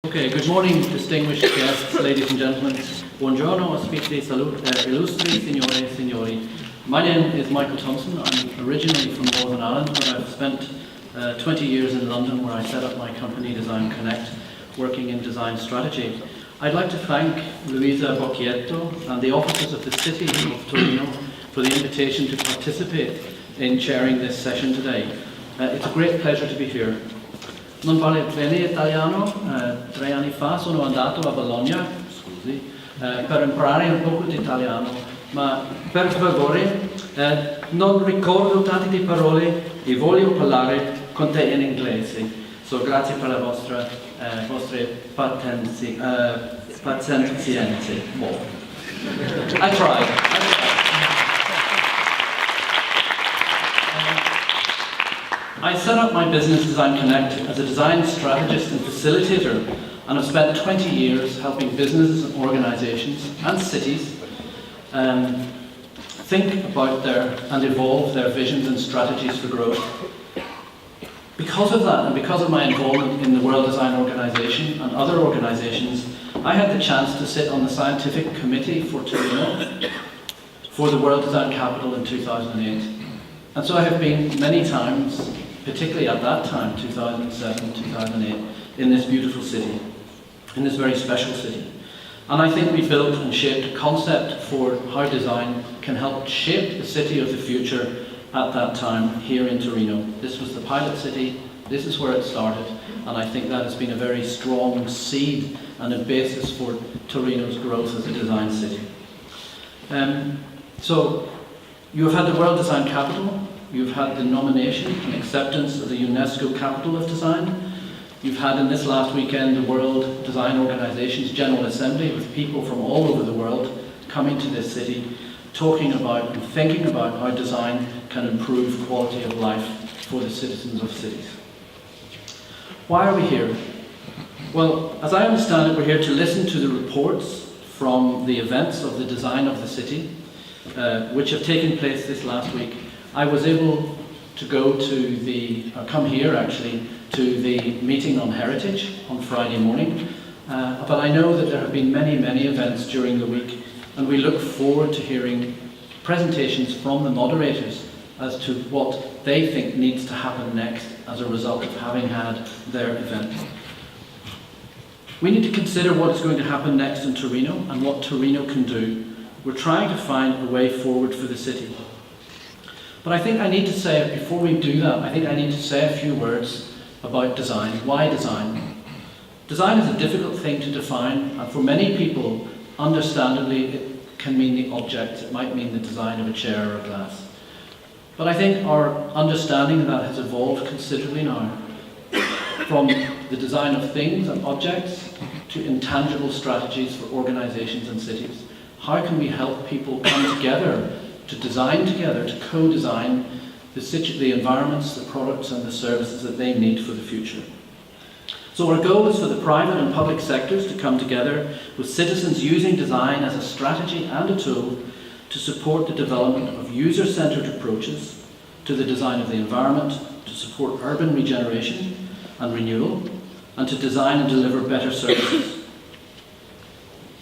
Okay, good morning, distinguished guests, ladies and gentlemen. Buongiorno, ospiti, illustri, signore e signori. My name is Michael Thomson. I'm originally from Northern Ireland, but I've spent 20 years in London where I set up my company Design Connect, working in design strategy. I'd like to thank Luisa Bocchietto and the officers of the City of Torino for the invitation to participate in chairing this session today. It's a great pleasure to be here. Non parlo bene italiano, 3 anni fa sono andato a Bologna, scusi, per imparare un poco di italiano, ma per favore non ricordo tante di parole e voglio parlare con te in inglese. So grazie per la vostre pazienze. I tried. I set up my business Design Connect as a design strategist and facilitator, and I've spent 20 years helping businesses and organisations and cities think about and evolve their visions and strategies for growth. Because of that, and because of my involvement in the World Design Organisation and other organisations, I had the chance to sit on the scientific committee for Torino for the World Design Capital in 2008. And so I have been many times, particularly at that time, 2007, 2008, in this beautiful city, in this very special city. And I think we built and shaped a concept for how design can help shape the city of the future at that time here in Torino. This was the pilot city, this is where it started, and I think that has been a very strong seed and a basis for Torino's growth as a design city. So, you have had the World Design Capital, you've had the nomination and acceptance of the UNESCO Capital of Design. You've had in this last weekend the World Design Organisation's General Assembly with people from all over the world coming to this city, talking about and thinking about how design can improve quality of life for the citizens of cities. Why are we here? Well, as I understand it, we're here to listen to the reports from the events of the design of the city, which have taken place this last week. I was able to come here actually, to the meeting on heritage on Friday morning, but I know that there have been many events during the week, and we look forward to hearing presentations from the moderators as to what they think needs to happen next as a result of having had their event. We need to consider what is going to happen next in Torino and what Torino can do. We're trying to find a way forward for the city. But I think I need to say, before we do that, I think I need to say a few words about design. Why design? Design is a difficult thing to define, and for many people, understandably, it can mean the object. It might mean the design of a chair or a glass. But I think our understanding of that has evolved considerably now, from the design of things and objects to intangible strategies for organisations and cities. How can we help people come together to design together, to co-design the environments, the products and the services that they need for the future? So our goal is for the private and public sectors to come together with citizens using design as a strategy and a tool to support the development of user-centred approaches to the design of the environment, to support urban regeneration and renewal, and to design and deliver better services.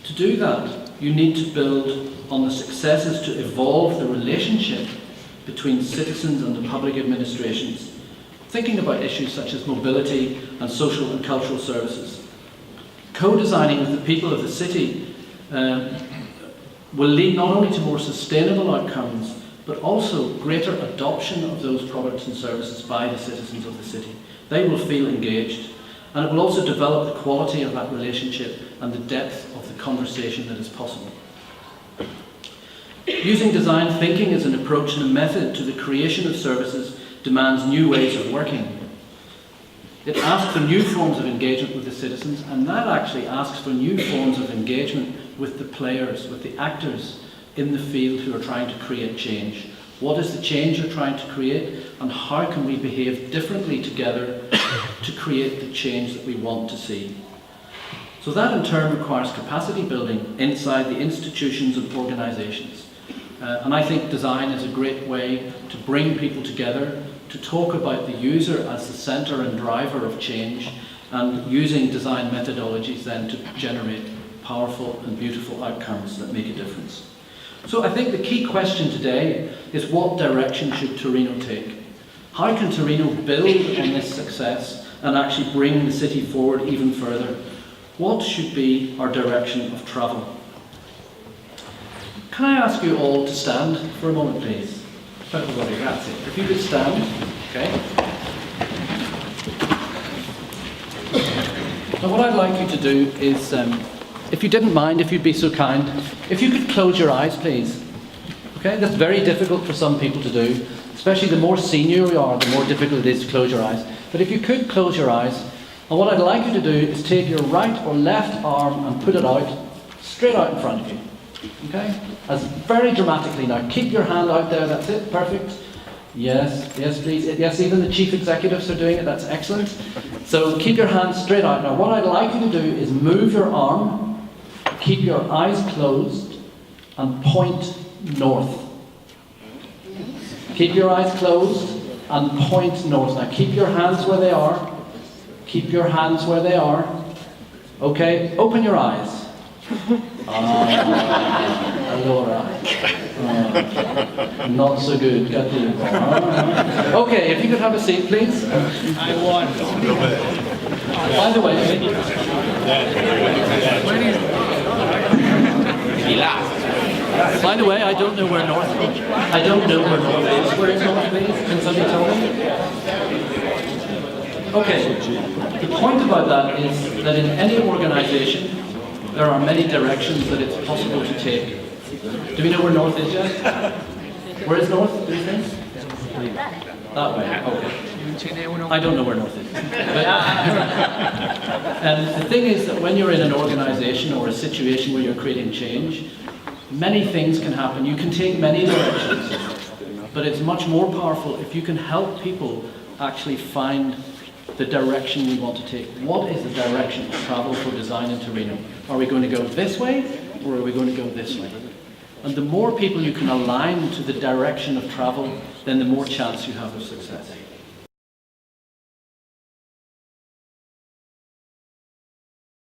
To do that, you need to build on the successes to evolve the relationship between citizens and the public administrations, thinking about issues such as mobility and social and cultural services. Co-designing with the people of the city will lead not only to more sustainable outcomes, but also greater adoption of those products and services by the citizens of the city. They will feel engaged, and it will also develop the quality of that relationship and the depth of the conversation that is possible. Using design thinking as an approach and a method to the creation of services demands new ways of working. It asks for new forms of engagement with the citizens, and that actually asks for new forms of engagement with the players, with the actors in the field who are trying to create change. What is the change you're trying to create, and how can we behave differently together to create the change that we want to see? So that in turn requires capacity building inside the institutions and organisations. And I think design is a great way to bring people together, to talk about the user as the centre and driver of change, and using design methodologies then to generate powerful and beautiful outcomes that make a difference. So I think the key question today is, what direction should Torino take? How can Torino build on this success and actually bring the city forward even further? What should be our direction of travel? Can I ask you all to stand for a moment, please? Everybody, that's it. If you could stand, okay. Now what I'd like you to do is, if you didn't mind, if you'd be so kind, if you could close your eyes, please. Okay, that's very difficult for some people to do, especially the more senior you are, the more difficult it is to close your eyes. But if you could close your eyes, and what I'd like you to do is take your right or left arm and put it out, straight out in front of you. Okay? As very dramatically now. Keep your hand out there, that's it, perfect. Yes, yes please. Yes, even the chief executives are doing it, that's excellent. So keep your hand straight out. Now what I'd like you to do is move your arm, keep your eyes closed, and point north. Keep your eyes closed and point north. Now keep your hands where they are. Keep your hands where they are. Okay, open your eyes. Allora. Not so good. Okay, if you could have a seat, please. I want. By the way, I don't know where north is. I don't know where north is. Where is north, please? Can somebody tell me? Okay, the point about that is that in any organisation, there are many directions that it's possible to take. Do we know where north is yet? Where is north, do you think? That way, okay. I don't know where north is. And the thing is that when you're in an organisation or a situation where you're creating change, many things can happen. You can take many directions, but it's much more powerful if you can help people actually find the direction we want to take. What is the direction of travel for design in Torino? Are we going to go this way, or are we going to go this way? And the more people you can align to the direction of travel, then the more chance you have of success.